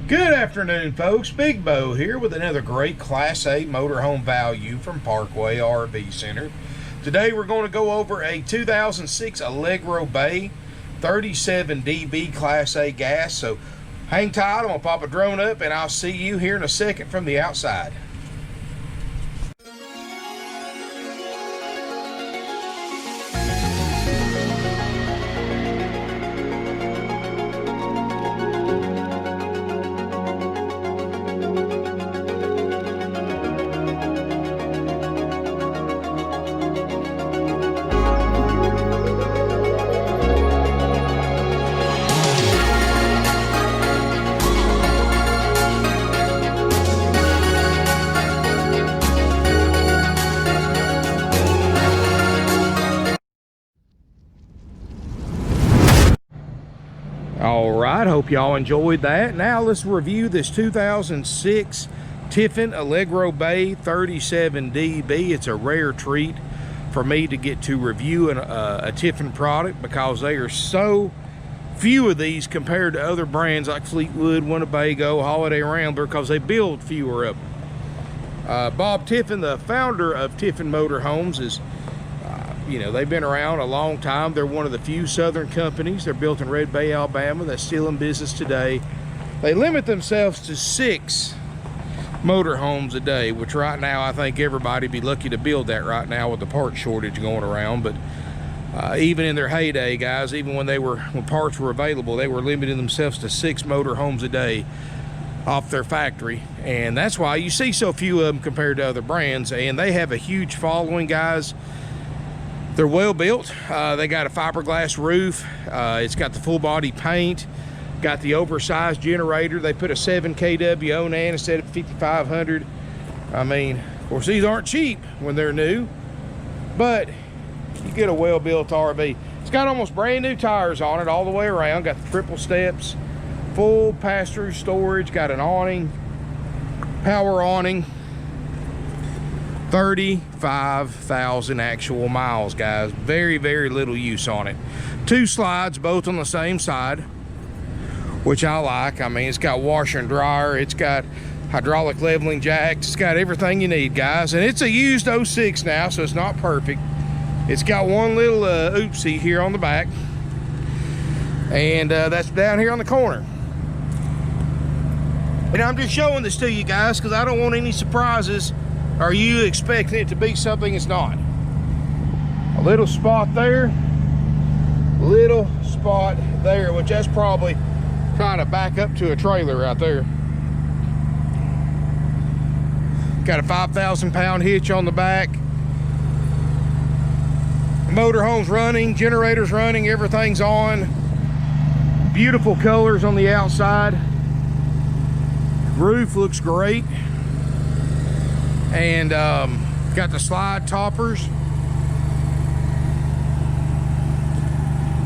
Good afternoon, folks. Big Bo here with another great Class A motorhome value from Parkway RV Center. Today we're going to go over a 2006 Allegro Bay 37 dB Class A gas. So hang tight, I'm going to pop a drone up and I'll see you here in a second from the outside. Alright, hope y'all enjoyed that. Now let's review this 2006 Tiffin Allegro Bay 37 dB. It's a rare treat for me to get to review a Tiffin product because they are so few of these compared to other brands like Fleetwood, Winnebago, Holiday Rambler, because they build fewer of them. Bob Tiffin, the founder of Tiffin Motorhomes, is they've been around a long time. They're one of the few southern companies. They're built in Red Bay, Alabama. That's still in business today. They limit themselves to 6 motorhomes a day, which right now I think everybody would be lucky to build that right now with the part shortage going around. But even in their heyday, guys, even when parts were available, they were limiting themselves to 6 motorhomes a day off their factory. And that's why you see so few of them compared to other brands. And they have a huge following, guys. They're well built. They got a fiberglass roof. It's got the full body paint, got the oversized generator. They put a 7 kW Onan instead of 5500. I mean, of course, these aren't cheap when they're new, but you get a well built RV. It's got almost brand new tires on it all the way around. Got the triple steps, full pass-through storage, got an awning, power awning. 35,000 actual miles, guys. Very, very little use on it. 2 slides, both on the same side, which I like. I mean, it's got washer and dryer. It's got hydraulic leveling jacks. It's got everything you need, guys. And it's a used 06 now, so it's not perfect. It's got one little oopsie here on the back. And that's down here on the corner. And I'm just showing this to you guys because I don't want any surprises. Are you expecting it to be something it's not? A little spot there, little spot there, which that's probably trying to back up to a trailer right there. Got a 5,000 pound hitch on the back. Motorhome's running, generator's running, everything's on. Beautiful colors on the outside. Roof looks great. And got the slide toppers,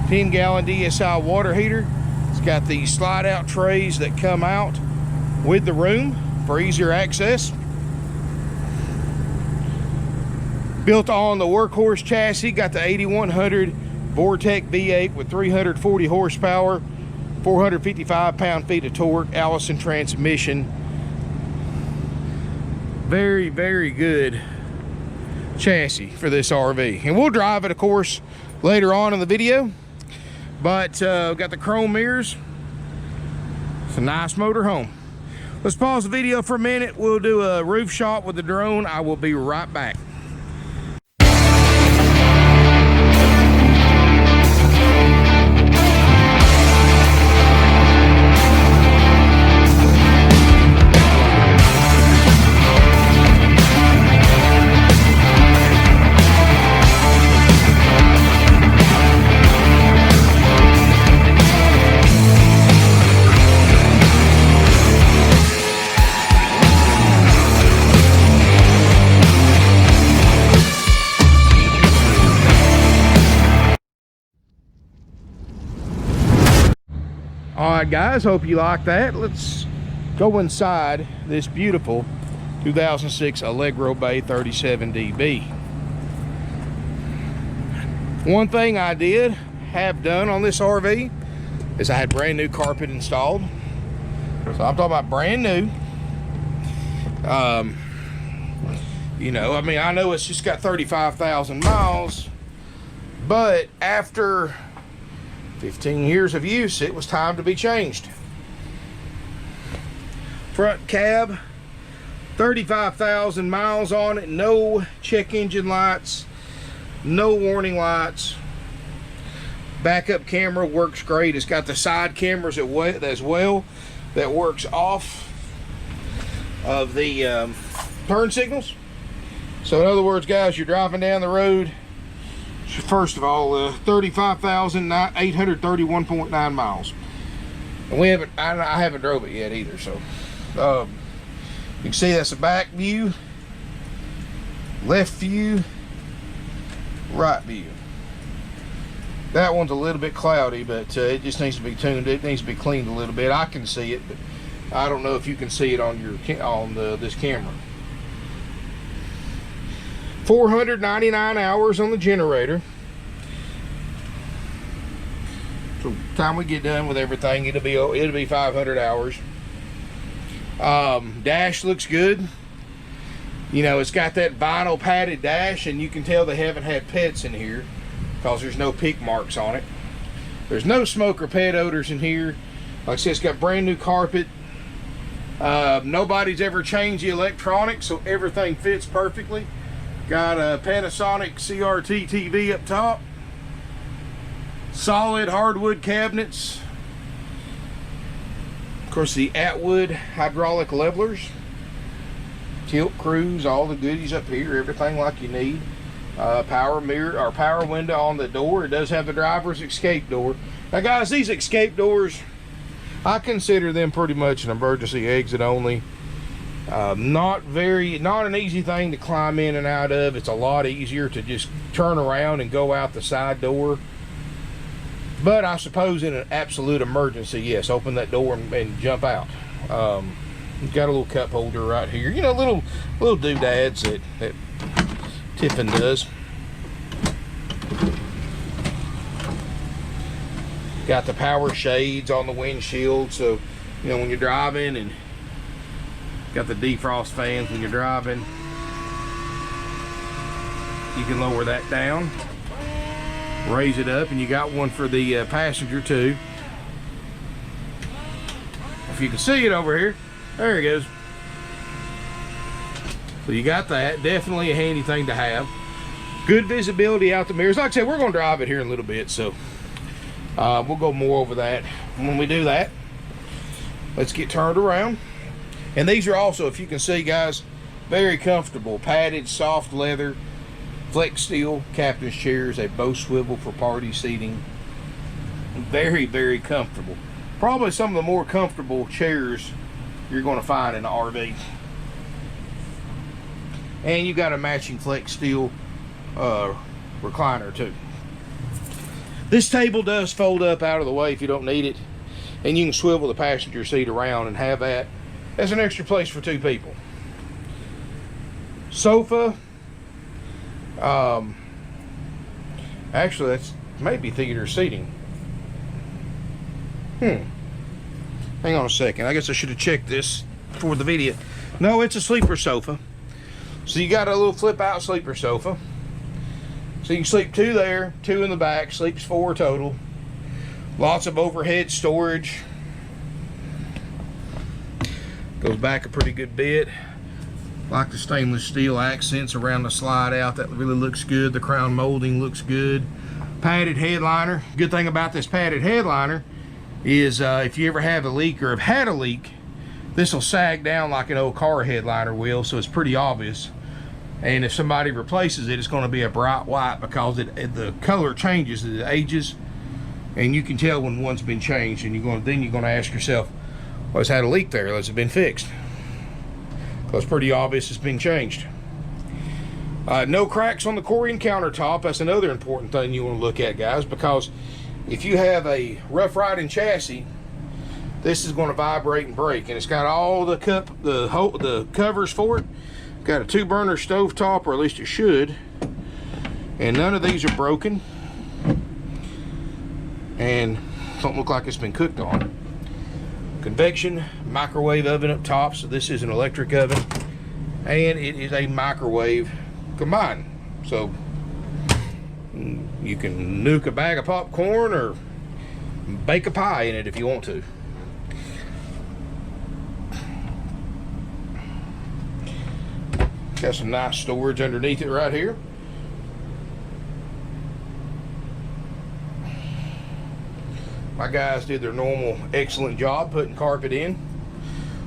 10-gallon DSI water heater. It's got the slide out trays that come out with the room for easier access. Built on the workhorse chassis, got the 8100 Vortec V8 with 340 horsepower, 455 pound-feet of torque, Allison transmission. Very, very good chassis for this RV. And we'll drive it, of course, later on in the video. But got the chrome mirrors. It's a nice motorhome. Let's pause the video for a minute. We'll do a roof shot with the drone. I will be right back. All right, guys, hope you like that. Let's go inside this beautiful 2006 Allegro Bay 37 dB. One thing I did have done on this RV is I had brand new carpet installed. So I'm talking about brand new. You know, I mean, I know it's just got 35,000 miles, but after 15 years of use, it was time to be changed. Front cab, 35,000 miles on it, no check engine lights, no warning lights. Backup camera works great. It's got the side cameras as well that works off of the turn signals. So in other words, guys, you're driving down the road, first of all, 35,831.9 miles. And I haven't drove it yet either, so you can see that's a back view, left view, right view. That one's a little bit cloudy, but it just needs to be tuned. It needs to be cleaned a little bit. I can see it, but I don't know if you can see it on this camera. 499 hours on the generator. So by the time we get done with everything, it'll be 500 hours. Dash looks good. You know, it's got that vinyl padded dash, and you can tell they haven't had pets in here because there's no peak marks on it. There's no smoke or pet odors in here. Like I said, it's got brand new carpet. Nobody's ever changed the electronics, so everything fits perfectly. Got a Panasonic CRT TV up top. Solid hardwood cabinets. Of course, the Atwood hydraulic levelers. Tilt cruise, all the goodies up here, everything like you need. Power mirror or power window on the door. It does have the driver's escape door. Now guys, these escape doors, I consider them pretty much an emergency exit only. Not an easy thing to climb in and out of. It's a lot easier to just turn around and go out the side door. But I suppose in an absolute emergency, yes, open that door and jump out. You've got a little cup holder right here. You know, little doodads that Tiffin does. Got the power shades on the windshield, so you know when you're driving, and got the defrost fans when you're driving. You can lower that down, raise it up, and you got one for the passenger too. If you can see it over here, there it goes. So you got that. Definitely a handy thing to have. Good visibility out the mirrors. Like I said, we're going to drive it here in a little bit, so we'll go more over that when we do that. Let's get turned around. And these are also, if you can see, guys, very comfortable. Padded, soft leather, flex steel captain's chairs. They both swivel for party seating. Very, very comfortable. Probably some of the more comfortable chairs you're going to find in an RV. And you got a matching flex steel recliner too. This table does fold up out of the way if you don't need it, and you can swivel the passenger seat around and have that as an extra place for two people. Sofa. Actually, that's maybe theater seating. Hang on a second. I guess I should have checked this for the video. No, it's a sleeper sofa. So you got a little flip out sleeper sofa. So you can sleep two there, two in the back, sleeps four total. Lots of overhead storage. Goes back a pretty good bit. Like the stainless steel accents around the slide out, that really looks good. The crown molding looks good. Padded headliner. Good thing about this padded headliner is if you ever have a leak or have had a leak, this will sag down like an old car headliner will, so it's pretty obvious. And if somebody replaces it, it's going to be a bright white because the color changes as it ages, and you can tell when one's been changed. And then you're going to ask yourself, well, it's had a leak there. Has it been fixed? Well, it's pretty obvious it's been changed. No cracks on the Corian countertop. That's another important thing you want to look at, guys, because if you have a rough riding chassis, this is going to vibrate and break. And it's got all the covers for it. Got a 2-burner stove top, or at least it should. And none of these are broken. And don't look like it's been cooked on. convection microwave oven up top, so this is an electric oven, and it is a microwave combined, so you can nuke a bag of popcorn or bake a pie in it if you want to. Got some nice storage underneath it right here. My guys did their normal excellent job putting carpet in,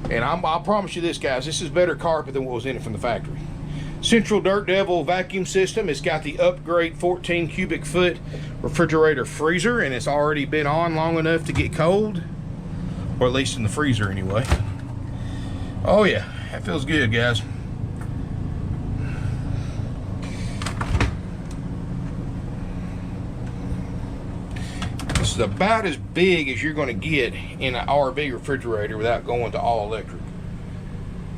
and I'll promise you this, guys, this is better carpet than what was in it from the factory. Central Dirt Devil vacuum system. It's got the upgrade 14 cubic foot refrigerator freezer, and it's already been on long enough to get cold, or at least in the freezer anyway. Oh yeah, that feels good, guys. This is about as big as you're going to get in an RV refrigerator without going to all electric.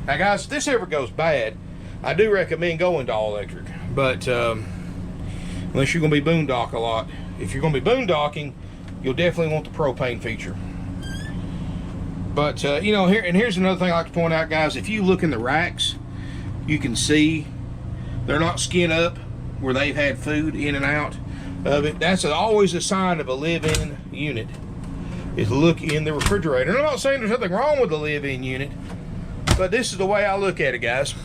Now guys, if this ever goes bad, I do recommend going to all electric, but unless you're going to be boondock a lot. If you're going to be boondocking, you'll definitely want the propane feature. But you know, here's another thing I like to point out, guys. If you look in the racks, you can see they're not skin up where they've had food in and out of it. That's always a sign of a live-in unit, is look in the refrigerator. And I'm not saying there's nothing wrong with the live-in unit, but this is the way I look at it, guys.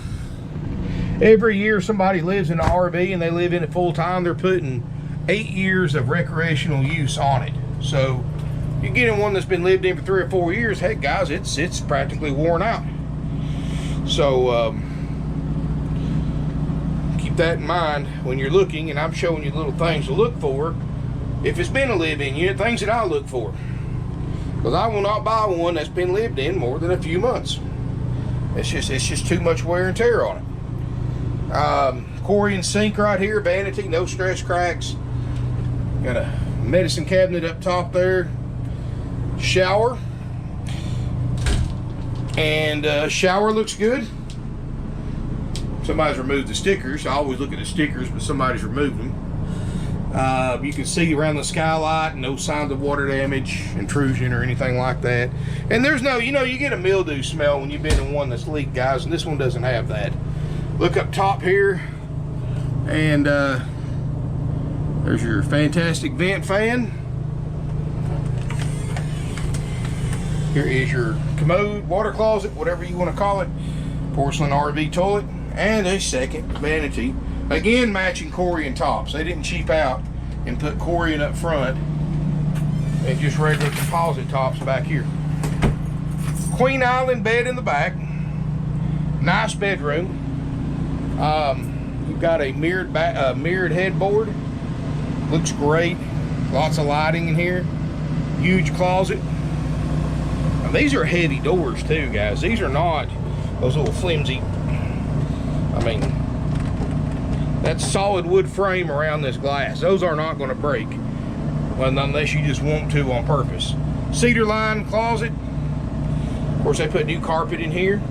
Every year somebody lives in an RV and they live in it full time, they're putting 8 years of recreational use on it. So you're getting one that's been lived in for 3 or 4 years, heck guys, it's practically worn out. So keep that in mind when you're looking, and I'm showing you little things to look for. If it's been a live-in unit, things that I look for, because I will not buy one that's been lived in more than a few months. It's just too much wear and tear on it. Corian sink right here, vanity, no stress cracks. Got a medicine cabinet up top there. Shower. And shower looks good. Somebody's removed the stickers. I always look at the stickers, but somebody's removed them. You can see around the skylight, no signs of water damage, intrusion, or anything like that. And there's no, you know, you get a mildew smell when you've been in one that's leaked, guys, and this one doesn't have that. Look up top here, and there's your fantastic vent fan. Here is your commode, water closet, whatever you want to call it. Porcelain RV toilet, and a second vanity. Again, matching Corian tops. They didn't cheap out and put Corian up front and just regular composite tops back here. Queen Island bed in the back. Nice bedroom. You've got a mirrored headboard. Looks great. Lots of lighting in here. Huge closet. Now, these are heavy doors too, guys. These are not those little flimsy. I mean, that's solid wood frame around this glass. Those are not going to break, well, unless you just want to on purpose. Cedar line closet. Of course, they put new carpet in here.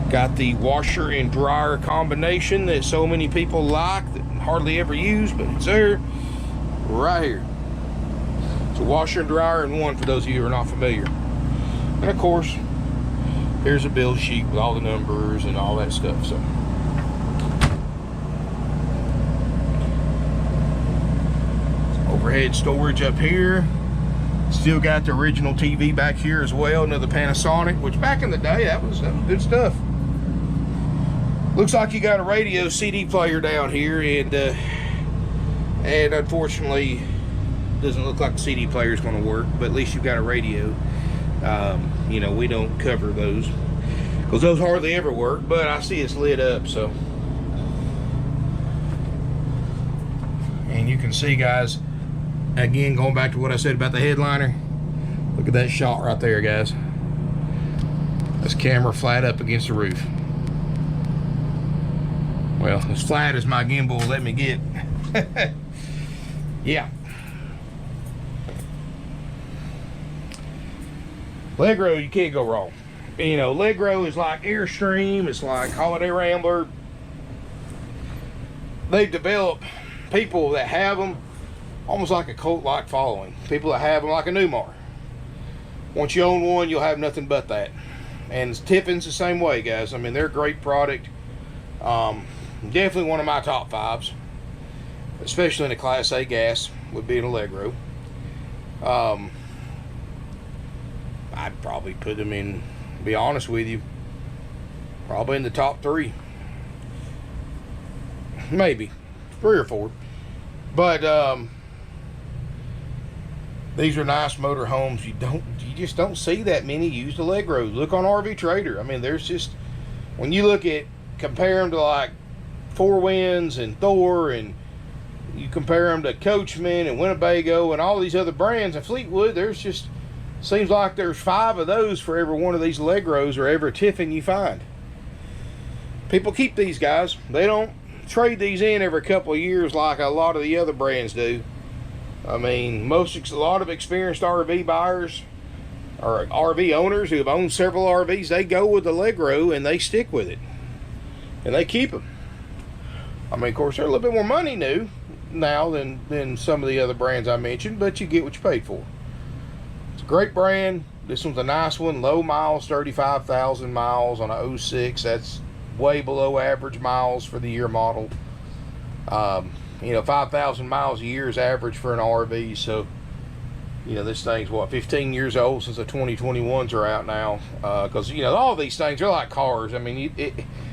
Got the washer and dryer combination that so many people like that hardly ever use, but it's there right here. It's a washer and dryer in one for those of you who are not familiar. And of course, here's a bill sheet with all the numbers and all that stuff. So overhead storage up here. Still got the original TV back here as well, another Panasonic, which back in the day that was good stuff. Looks like you got a radio CD player down here, and unfortunately doesn't look like the CD player is going to work, but at least you've got a radio. You know, we don't cover those because those hardly ever work, but I see it's lit up. So, and you can see, guys, again, going back to what I said about the headliner, look at that shot right there, guys. This camera flat up against the roof. Well, as flat as my gimbal will let me get. Yeah. Allegro, you can't go wrong. You know, Allegro is like Airstream, it's like Holiday Rambler. They've developed people that have them almost like a cult-like following. People that have them like a Newmar. Once you own one, you'll have nothing but that. And Tiffin's the same way, guys. I mean, they're a great product. Definitely one of my top fives, especially in the Class A gas, would be an Allegro. I'd probably put them in, to be honest with you, probably in the top 3. Maybe 3 or 4. But these are nice motor homes. You just don't see that many used Allegros. Look on RV Trader. I mean, there's just, when you look at, compare them to like Four Winds and Thor, and you compare them to Coachman and Winnebago and all these other brands and Fleetwood, there's just, seems like there's 5 of those for every one of these Allegros or every Tiffin you find. People keep these, guys. They don't trade these in every couple of years like a lot of the other brands do. I mean, a lot of experienced RV buyers or RV owners who have owned several RVs, they go with Allegro and they stick with it. And they keep them. I mean, of course, they're a little bit more money new now than some of the other brands I mentioned, but you get what you paid for. It's a great brand. This one's a nice one. Low miles, 35,000 miles on a 06. That's way below average miles for the year model. 5,000 miles a year is average for an RV. So, this thing's what, 15 years old since the 2021s are out now. Because, all these things are like cars. I mean,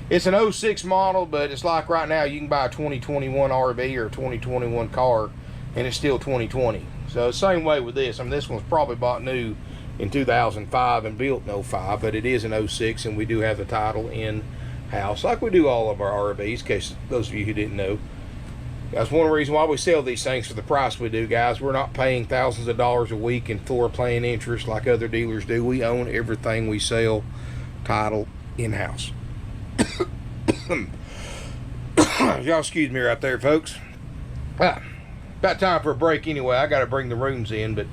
it's an 06 model, but it's like right now you can buy a 2021 RV or a 2021 car, and it's still 2020. So, same way with this. I mean, this one's probably bought new in 2005 and built in 05, but it is an 06, and we do have the title in-house, like we do all of our RVs, in case those of you who didn't know. That's one reason why we sell these things for the price we do, guys. We're not paying thousands of dollars a week in floor plan interest like other dealers do. We own everything we sell, title, in-house. Y'all excuse me right there, folks. About time for a break anyway. I got to bring the rooms in, but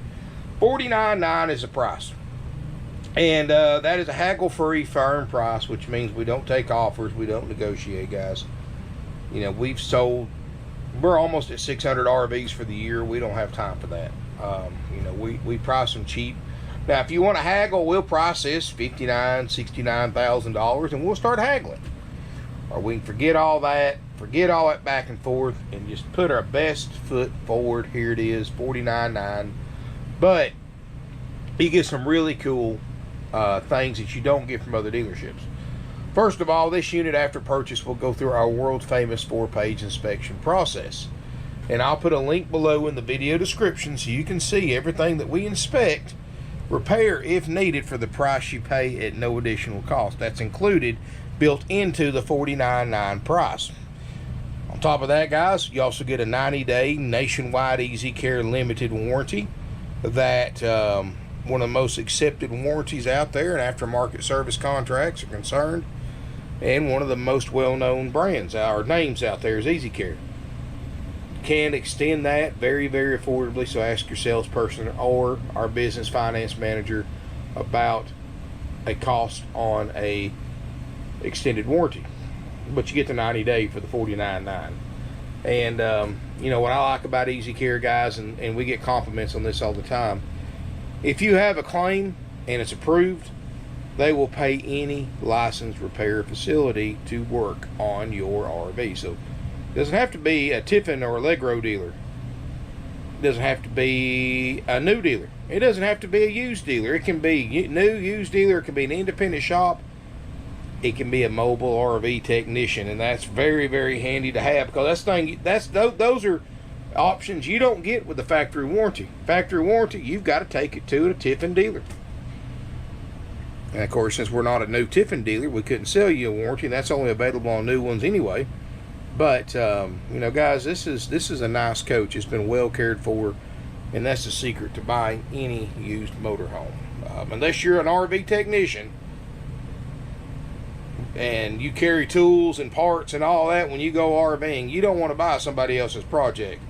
$49.9 is the price. And that is a haggle-free firm price, which means we don't take offers. We don't negotiate, guys. We're almost at 600 RVs for the year. We don't have time for that. We price them cheap. Now, if you want to haggle, we'll price this $59,000, $69,000, and we'll start haggling. Or we can forget all that back and forth, and just put our best foot forward. Here it is, $49.9. But you get some really cool things that you don't get from other dealerships. First of all, this unit after purchase will go through our world famous 4-page inspection process. And I'll put a link below in the video description so you can see everything that we inspect, repair if needed for the price you pay at no additional cost. That's included, built into the $49.9 price. On top of that, guys, you also get a 90-day nationwide Easy Care limited warranty. That one of the most accepted warranties out there and aftermarket service contracts are concerned. And one of the most well-known brands, our names out there, is Easy Care. You can extend that very, very affordably, so ask your salesperson or our business finance manager about a cost on a extended warranty. But you get the 90-day for the $49.9. And, what I like about Easy Care, guys, and we get compliments on this all the time, if you have a claim and it's approved, they will pay any licensed repair facility to work on your RV. So it doesn't have to be a Tiffin or Allegro dealer. It doesn't have to be a new dealer. It doesn't have to be a used dealer. It can be new, used dealer. It can be an independent shop. It can be a mobile RV technician, and that's very, very handy to have, because those are options you don't get with the factory warranty. Factory warranty, you've got to take it to a Tiffin dealer. And of course, since we're not a new Tiffin dealer, we couldn't sell you a warranty, and that's only available on new ones anyway. But guys, this is a nice coach. It's been well cared for, and that's the secret to buying any used motorhome. Unless you're an RV technician and you carry tools and parts and all that when you go RVing, you don't want to buy somebody else's project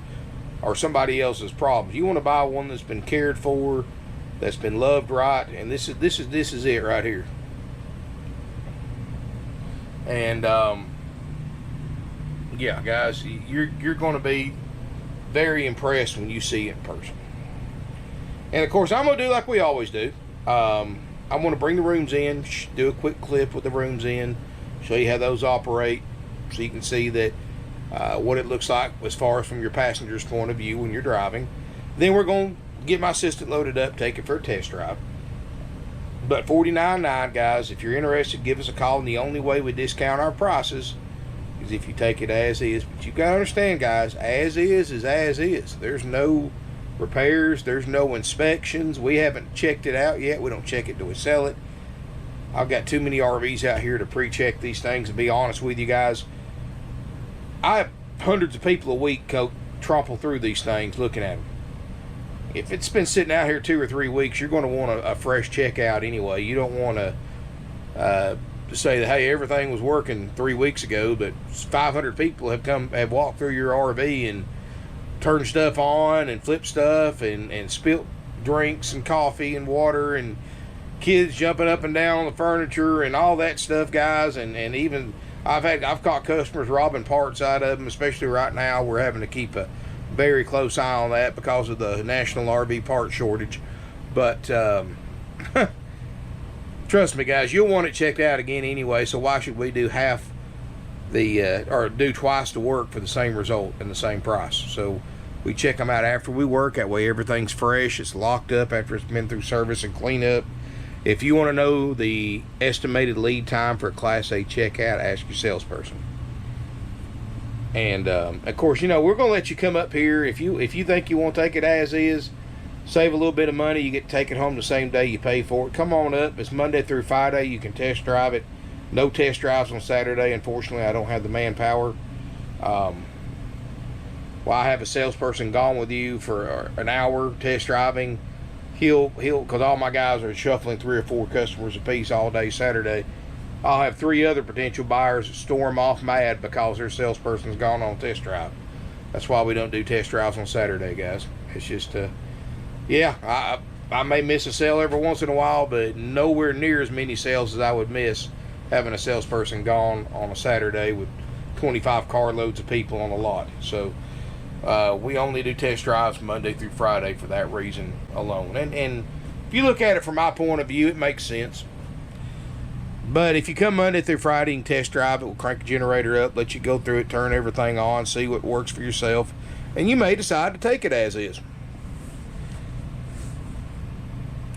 or somebody else's problems. You want to buy one that's been cared for, that's been loved right, and this is it right here. And yeah, guys, you're going to be very impressed when you see it in person. And of course, I'm going to do like we always do. I want to bring the rooms in, do a quick clip with the rooms in, show you how those operate, so you can see that what it looks like as far as from your passenger's point of view when you're driving. Then we're going to get my assistant loaded up, take it for a test drive. But $49.9, guys, if you're interested, give us a call. And the only way we discount our prices is if you take it as is. But you got to understand, guys, as is as is. There's no repairs, there's no inspections. We haven't checked it out yet. We don't check it till we sell it. I've got too many RVs out here to pre-check these things. And be honest with you guys, I have hundreds of people a week trample through these things looking at them. If it's been sitting out here 2 or 3 weeks, you're going to want a fresh checkout anyway. You don't want to say that, hey, everything was working 3 weeks ago, but 500 people have walked through your RV and turned stuff on and flipped stuff and spilt drinks and coffee and water and kids jumping up and down on the furniture and all that stuff, guys. And even I've caught customers robbing parts out of them, especially right now. We're having to keep a very close eye on that because of the national RV part shortage. But trust me, guys, you'll want it checked out again anyway. So why should we do half the or do twice the work for the same result and the same price? So we check them out after we work. That way everything's fresh, it's locked up after it's been through service and cleanup. If you want to know the estimated lead time for a Class A checkout, ask your salesperson. And of course, you know, we're going to let you come up here. If you think you want to take it as is, save a little bit of money, you get to take it home the same day you pay for it. Come on up. It's Monday through Friday. You can test drive it. No test drives on Saturday. Unfortunately, I don't have the manpower. Well, I have a salesperson gone with you for an hour test driving. He'll because all my guys are shuffling 3 or 4 customers a piece all day Saturday. I'll have 3 other potential buyers storm off mad because their salesperson's gone on test drive. That's why we don't do test drives on Saturday, guys. It's just yeah, I may miss a sale every once in a while, but nowhere near as many sales as I would miss having a salesperson gone on a Saturday with 25 carloads of people on the lot. So we only do test drives Monday through Friday for that reason alone. And if you look at it from my point of view, it makes sense. But if you come Monday through Friday and test drive it, we'll crank the generator up, let you go through it, turn everything on, see what works for yourself, and you may decide to take it as is.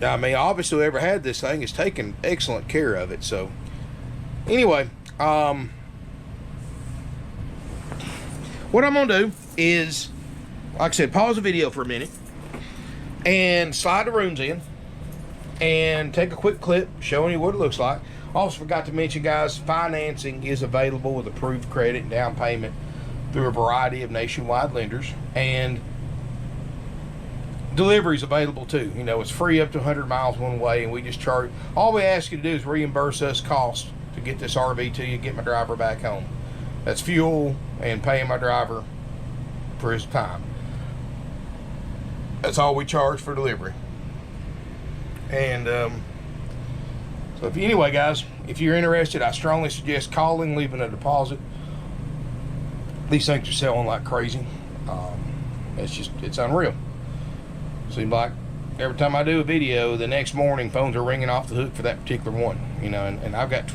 I mean, obviously whoever had this thing has taken excellent care of it. So anyway, what I'm gonna do is, like I said, pause the video for a minute and slide the rooms in and take a quick clip showing you what it looks like. Also forgot to mention, guys, financing is available with approved credit and down payment through a variety of nationwide lenders, and delivery is available too. You know, it's free up to 100 miles one way, and we just charge. All we ask you to do is reimburse us costs to get this RV to you, get my driver back home. That's fuel and paying my driver for his time. That's all we charge for delivery. And so anyway, guys, if you're interested, I strongly suggest calling, leaving a deposit. These things are selling like crazy. It's unreal. Seems like every time I do a video, the next morning phones are ringing off the hook for that particular one. You know, and I've got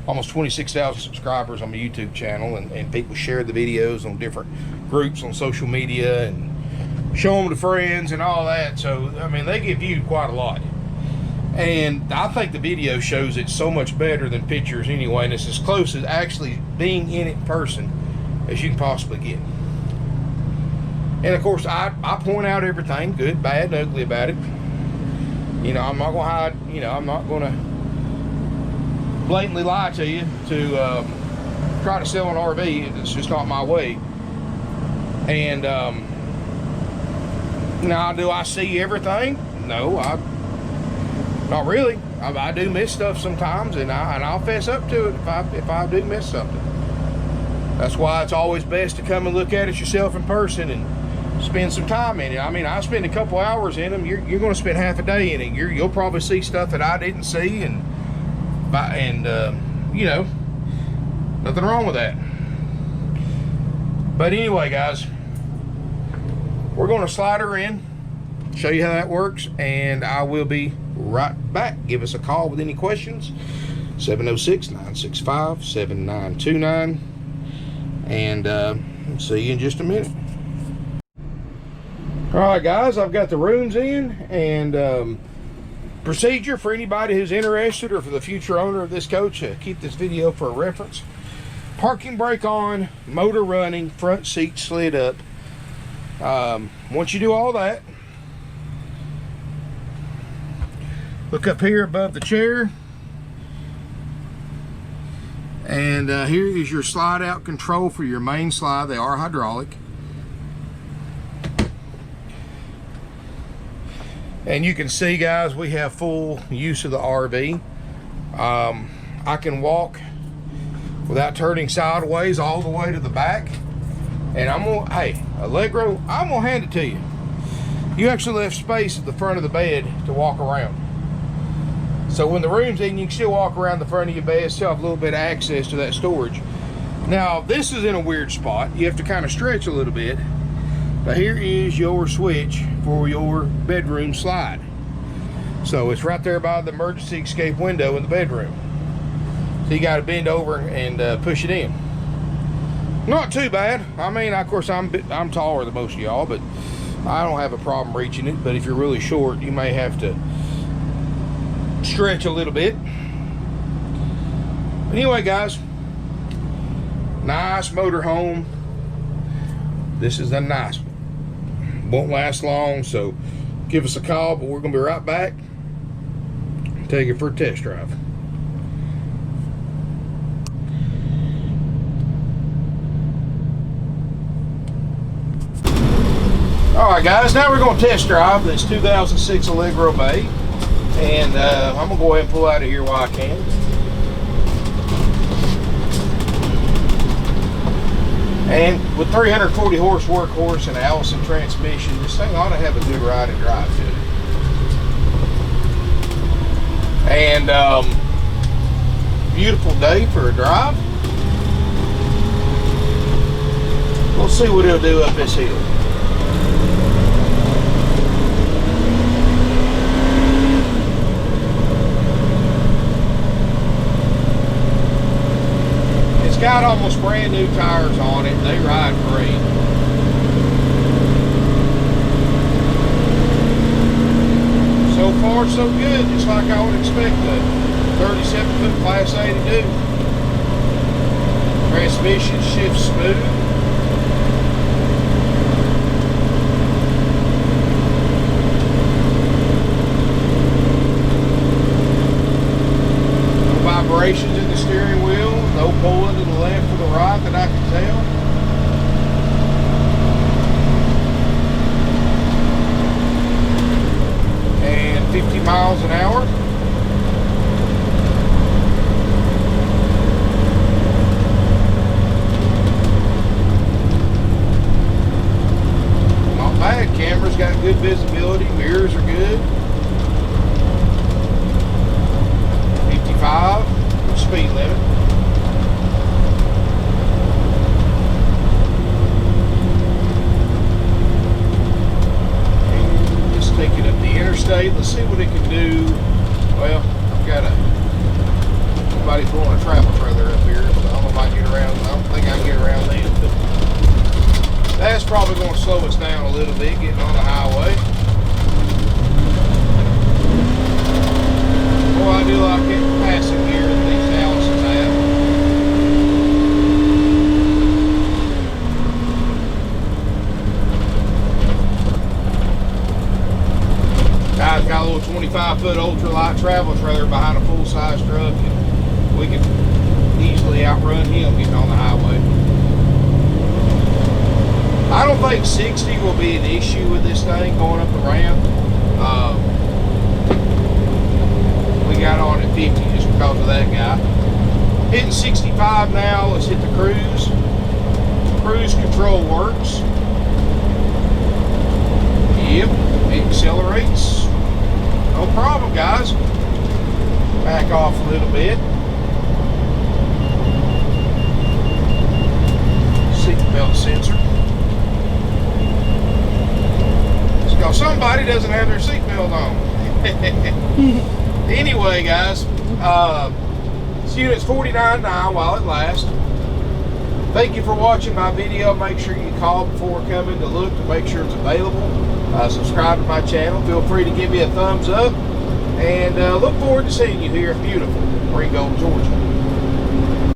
almost 26,000 subscribers on my YouTube channel, and people share the videos on different groups on social media and show them to friends and all that. So I mean, they get viewed quite a lot. And I think the video shows it so much better than pictures anyway, and it's as close as actually being in it in person as you can possibly get. And of course, I point out everything, good, bad, and ugly about it. You know, I'm not gonna hide, you know, I'm not gonna blatantly lie to you to try to sell an RV. It's just not my way. And now, do I see everything? No, not really. I do miss stuff sometimes, and I'll fess up to it if I do miss something. That's why it's always best to come and look at it yourself in person and spend some time in it. I mean, I spend a couple hours in them. You're going to spend half a day in it. You'll probably see stuff that I didn't see, and you know, nothing wrong with that. But anyway, guys, we're going to slide her in, show you how that works, and I will be right back. Give us a call with any questions. 706-965-7929. And see you in just a minute. All right, guys, I've got the rooms in, and procedure for anybody who's interested or for the future owner of this coach, keep this video for a reference. Parking brake on, motor running, front seat slid up. Once you do all that, look up here above the chair, and here is your slide out control for your main slide. They are hydraulic. And you can see, guys, we have full use of the RV. I can walk without turning sideways all the way to the back. And I'm gonna, hey, Allegro, I'm gonna hand it to you. You actually left space at the front of the bed to walk around. So when the room's in, you can still walk around the front of your bed, still have a little bit of access to that storage. Now, this is in a weird spot. You have to kind of stretch a little bit. But here is your switch for your bedroom slide. So it's right there by the emergency escape window in the bedroom. So you got to bend over and push it in. Not too bad. I mean, of course, I'm taller than most of y'all, but I don't have a problem reaching it. But if you're really short, you may have to stretch a little bit. Anyway, guys, nice motor home. This is a nice one. Won't last long, so give us a call, but we're gonna be right back. Take it for a test drive. All right, guys, now we're gonna test drive this 2006 Allegro Bay, and I'm gonna go ahead and pull out of here while I can. And with 340 horse workhorse and an Allison transmission, this thing ought to have a good ride and drive to it. And beautiful day for a drive. We'll see what it'll do up this hill. Got almost brand new tires on it. They ride great. So far, so good. Just like I would expect a 37-foot Class A to do. Transmission shifts smooth. No vibrations in the steering wheel. No pulling to the left or the right that I can tell. And 50 miles an hour. Not bad. Camera's got good visibility. Mirrors are good. 55 speed limit. Taking up the interstate. Let's see what it can do. Well, I've got somebody throwing a travel trailer up here, so I don't know if I can get around. I don't think I can get around them, but that's probably going to slow us down a little bit getting on the highway. Boy, I do like it passing gear that these Allisons have. I've got a little 25-foot ultralight travel trailer behind a full-size truck, and we can easily outrun him getting on the highway. I don't think 60 will be an issue with this thing going up the ramp. We got on at 50 just because of that guy. Hitting 65 now. Let's hit the cruise. Cruise control works. Yep, it accelerates. No problem, guys. Back off a little bit. Seatbelt sensor. So somebody doesn't have their seatbelt on. Anyway, guys, this unit's $49.9 while it lasts. Thank you for watching my video. Make sure you call before coming to look to make sure it's available. Subscribe to my channel. Feel free to give me a thumbs up. And look forward to seeing you here in beautiful Ringgold, Georgia.